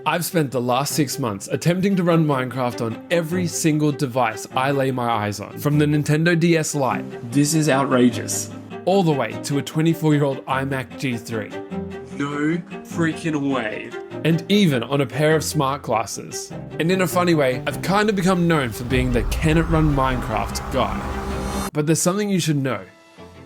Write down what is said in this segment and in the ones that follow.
I've spent the last 6 months attempting to run Minecraft on every single device I lay my eyes on. From the Nintendo DS Lite, this is outrageous, all the way to a 24-year-old iMac G3. No freaking way. And even on a pair of smart glasses. And in a funny way, I've kind of become known for being the can it run Minecraft guy. But there's something you should know.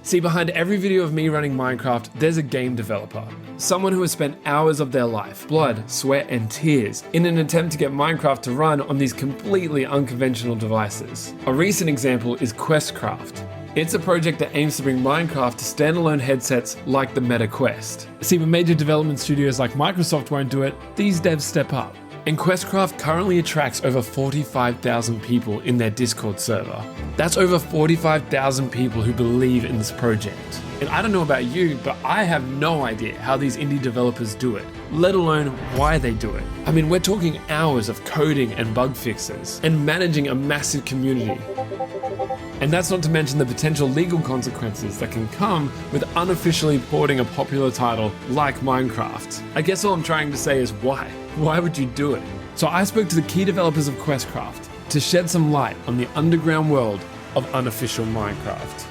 See, behind every video of me running Minecraft, there's a game developer. Someone who has spent hours of their life, blood, sweat, and tears in an attempt to get Minecraft to run on these completely unconventional devices. A recent example is Questcraft. It's a project that aims to bring Minecraft to standalone headsets like the Meta Quest. See, when major development studios like Microsoft won't do it, these devs step up. And Questcraft currently attracts over 45,000 people in their Discord server. That's over 45,000 people who believe in this project. And I don't know about you, but I have no idea how these indie developers do it, let alone why they do it. I mean, we're talking hours of coding and bug fixes, and managing a massive community. And that's not to mention the potential legal consequences that can come with unofficially porting a popular title like Minecraft. I guess all I'm trying to say is why? Why would you do it? So I spoke to the key developers of Questcraft to shed some light on the underground world of unofficial Minecraft.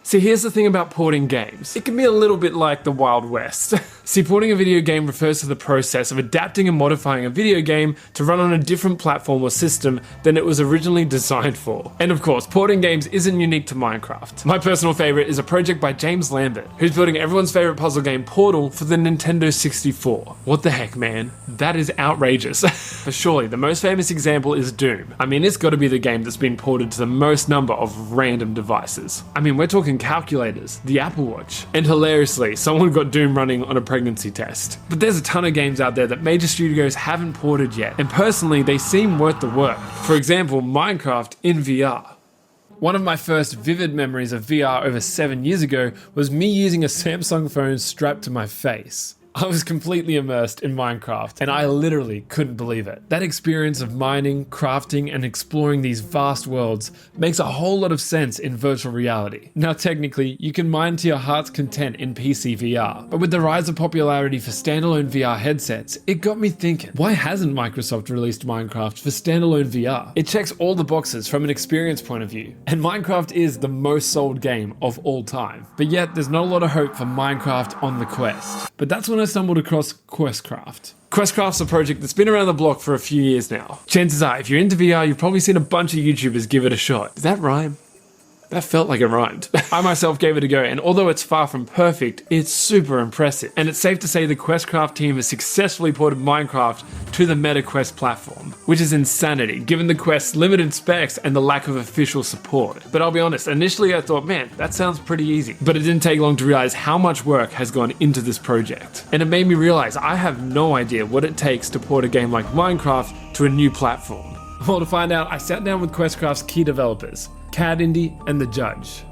See, here's the thing about porting games. It can be a little bit like the Wild West. See, porting a video game refers to the process of adapting and modifying a video game to run on a different platform or system than it was originally designed for. And of course, porting games isn't unique to Minecraft. My personal favorite is a project by James Lambert, who's building everyone's favorite puzzle game Portal for the Nintendo 64. What the heck, man? That is outrageous. But surely, the most famous example is Doom. I mean, it's gotta be the game that's been ported to the most number of random devices. I mean, we're talking calculators, the Apple Watch, and hilariously, someone got Doom running on a pregnancy test. But there's a ton of games out there that major studios haven't ported yet, and personally, they seem worth the work. For example, Minecraft in VR. One of my first vivid memories of VR over 7 years ago was me using a Samsung phone strapped to my face. I was completely immersed in Minecraft, and I literally couldn't believe it. That experience of mining, crafting, and exploring these vast worlds makes a whole lot of sense in virtual reality. Now technically, you can mine to your heart's content in PC VR, but with the rise of popularity for standalone VR headsets, it got me thinking, why hasn't Microsoft released Minecraft for standalone VR? It checks all the boxes from an experience point of view, and Minecraft is the most sold game of all time. But yet, there's not a lot of hope for Minecraft on the Quest. But that's when I stumbled across Questcraft. Questcraft's a project that's been around the block for a few years now. Chances are, if you're into VR, you've probably seen a bunch of YouTubers give it a shot. Did that rhyme? That felt like it rhymed. I myself gave it a go, and although it's far from perfect, it's super impressive. And it's safe to say the Questcraft team has successfully ported Minecraft to the Meta Quest platform, which is insanity, given the Quest's limited specs and the lack of official support. But I'll be honest, initially I thought, man, that sounds pretty easy. But it didn't take long to realize how much work has gone into this project. And it made me realize I have no idea what it takes to port a game like Minecraft to a new platform. Well, to find out, I sat down with Questcraft's key developers, Cad Indy and The Judge.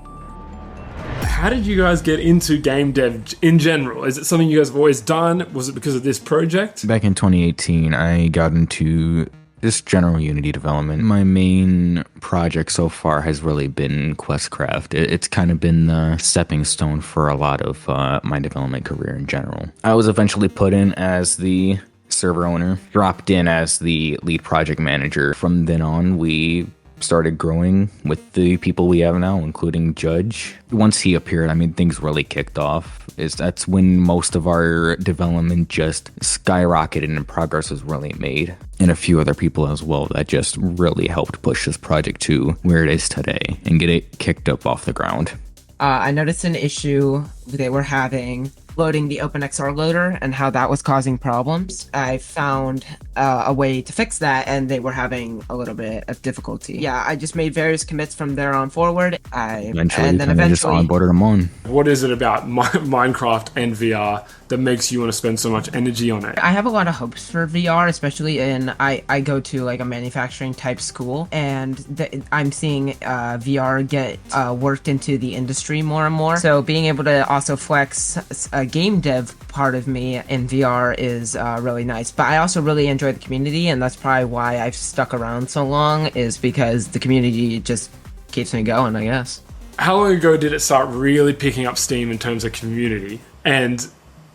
How did you guys get into game dev in general? Is it something you guys have always done? Was it because of this project? Back in 2018, I got into just general Unity development. My main project so far has really been Questcraft. It's kind of been the stepping stone for a lot of my development career in general. I was eventually put in as the server owner, dropped in as the lead project manager. From then on, we started growing with the people we have now, including Judge. Once he appeared, I mean, things really kicked off. That's when most of our development just skyrocketed and progress was really made. And a few other people as well that just really helped push this project to where it is today and get it kicked up off the ground. I noticed an issue they were having loading the OpenXR loader and how that was causing problems. I found a way to fix that, and they were having a little bit of difficulty. Yeah, I just made various commits from there on forward. Eventually just onboarded them on. What is it about Minecraft and VR that makes you want to spend so much energy on it? I have a lot of hopes for VR, especially I go to like a manufacturing type school, and I'm seeing VR get worked into the industry more and more. So being able to also flex a game dev part of me in VR is really nice. But I also really enjoy the community, and that's probably why I've stuck around so long, is because the community just keeps me going, I guess. How long ago did it start really picking up steam in terms of community? And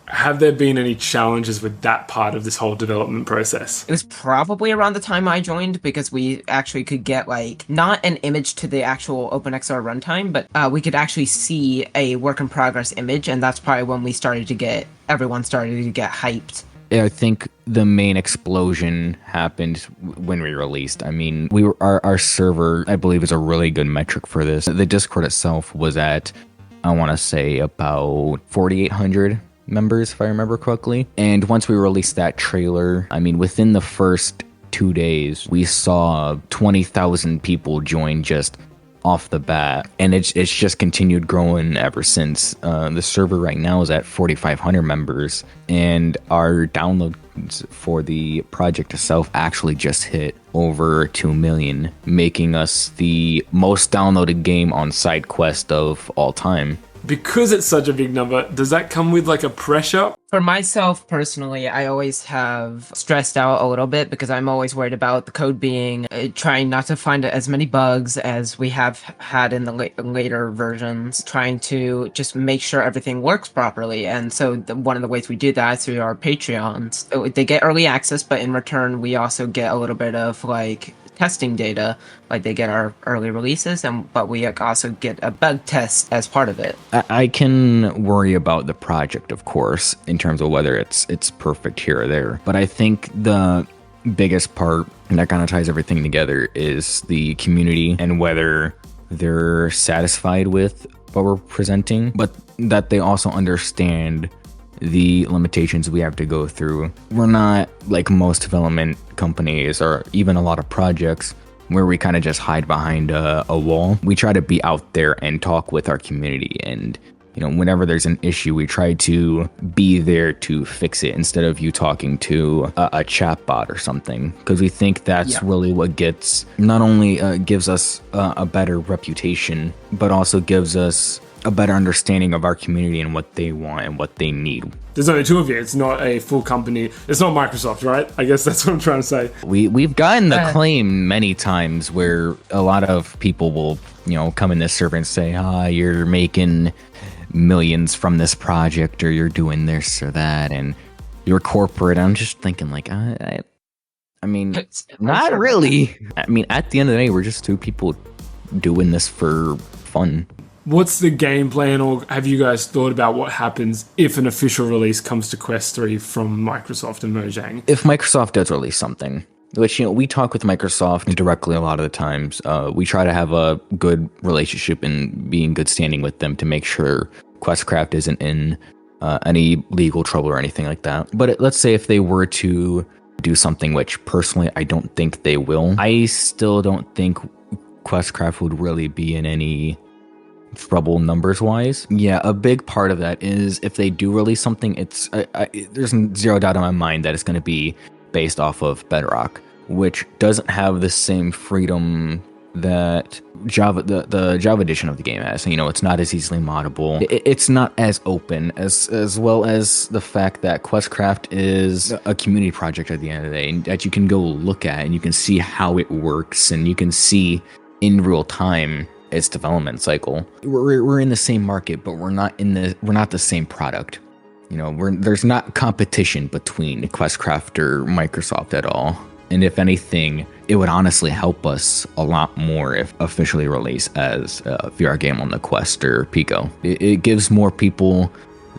have there been any challenges with that part of this whole development process? It was probably around the time I joined because we actually could get like not an image to the actual OpenXR runtime, but we could actually see a work in progress image, and that's probably when everyone started to get hyped. I think the main explosion happened when we released. I mean, our server, I believe, is a really good metric for this. The Discord itself was at, I want to say, about 4,800 members, if I remember correctly. And once we released that trailer, I mean, within the first 2 days, we saw 20,000 people join just off the bat, and it's just continued growing ever since. The server right now is at 4,500 members, and our downloads for the project itself actually just hit over 2 million, making us the most downloaded game on SideQuest of all time. Because it's such a big number, does that come with like a pressure? For myself personally, I always have stressed out a little bit because I'm always worried about the code being, trying not to find as many bugs as we have had in the later versions, trying to just make sure everything works properly. And so one of the ways we do that is through our Patreons. They get early access, but in return, we also get a little bit of like testing data, like they get our early releases, but we also get a bug test as part of it. I can worry about the project, of course, in terms of whether it's perfect here or there, but I think the biggest part that kind of ties everything together is the community and whether they're satisfied with what we're presenting, but that they also understand the limitations we have to go through. We're not like most development companies or even a lot of projects where we kind of just hide behind a wall. We try to be out there and talk with our community, and whenever there's an issue, we try to be there to fix it instead of you talking to a chatbot or something, because we think that's really what not only gives us a better reputation, but also gives us a better understanding of our community and what they want and what they need. There's only two of you. It's not a full company. It's not Microsoft, right? I guess that's what I'm trying to say. We've gotten the claim many times where a lot of people will, come in this server and say, you're making millions from this project, or you're doing this or that, and you're corporate. I'm just thinking like, I mean, not really. I mean, at the end of the day, we're just two people doing this for fun. What's the game plan, or have you guys thought about what happens if an official release comes to Quest 3 from Microsoft and Mojang? If Microsoft does release something, which, we talk with Microsoft directly a lot of the times, we try to have a good relationship and be in good standing with them to make sure Questcraft isn't in any legal trouble or anything like that. But let's say if they were to do something, which personally I don't think they will, I still don't think Questcraft would really be in any trouble numbers wise. Yeah, a big part of that is if they do release something, there's zero doubt in my mind that it's going to be based off of Bedrock, which doesn't have the same freedom that Java, the Java edition of the game has. It's not as easily moddable. It's not as open as well as the fact that Questcraft is a community project at the end of the day, and that you can go look at and you can see how it works, and you can see in real time its development cycle. We're in the same market, but we're not the same product. There's not competition between Questcraft or Microsoft at all. And if anything, it would honestly help us a lot more if officially released as a VR game on the Quest or Pico. It gives more people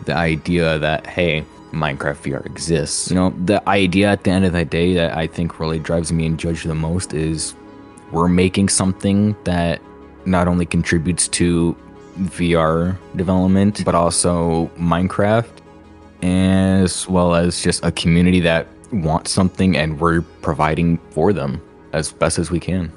the idea that, hey, Minecraft VR exists. The idea at the end of the day that I think really drives me and Judge the most is we're making something that not only contributes to VR development, but also Minecraft, as well as just a community that wants something, and we're providing for them as best as we can.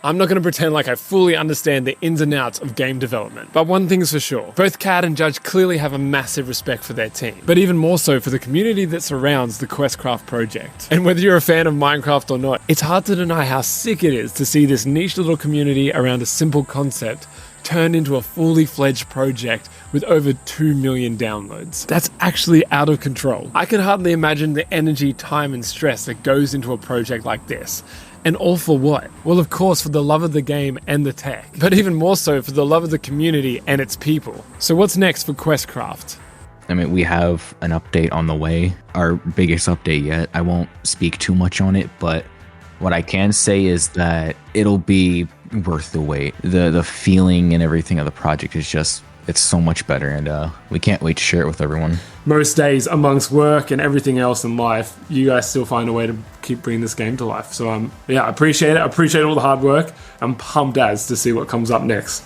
I'm not going to pretend like I fully understand the ins and outs of game development, but one thing's for sure. Both Cad and Judge clearly have a massive respect for their team, but even more so for the community that surrounds the Questcraft project. And whether you're a fan of Minecraft or not, it's hard to deny how sick it is to see this niche little community around a simple concept turned into a fully fledged project with over 2 million downloads. That's actually out of control. I can hardly imagine the energy, time, and stress that goes into a project like this. And all for what? Well, of course, for the love of the game and the tech, but even more so for the love of the community and its people. So what's next for Questcraft? I mean, we have an update on the way, our biggest update yet. I won't speak too much on it, but what I can say is that it'll be worth the wait. The feeling and everything of the project is just, it's so much better, and we can't wait to share it with everyone. Most days, amongst work and everything else in life, you guys still find a way to keep bringing this game to life. So yeah, I appreciate it. I appreciate all the hard work. I'm pumped as to see what comes up next.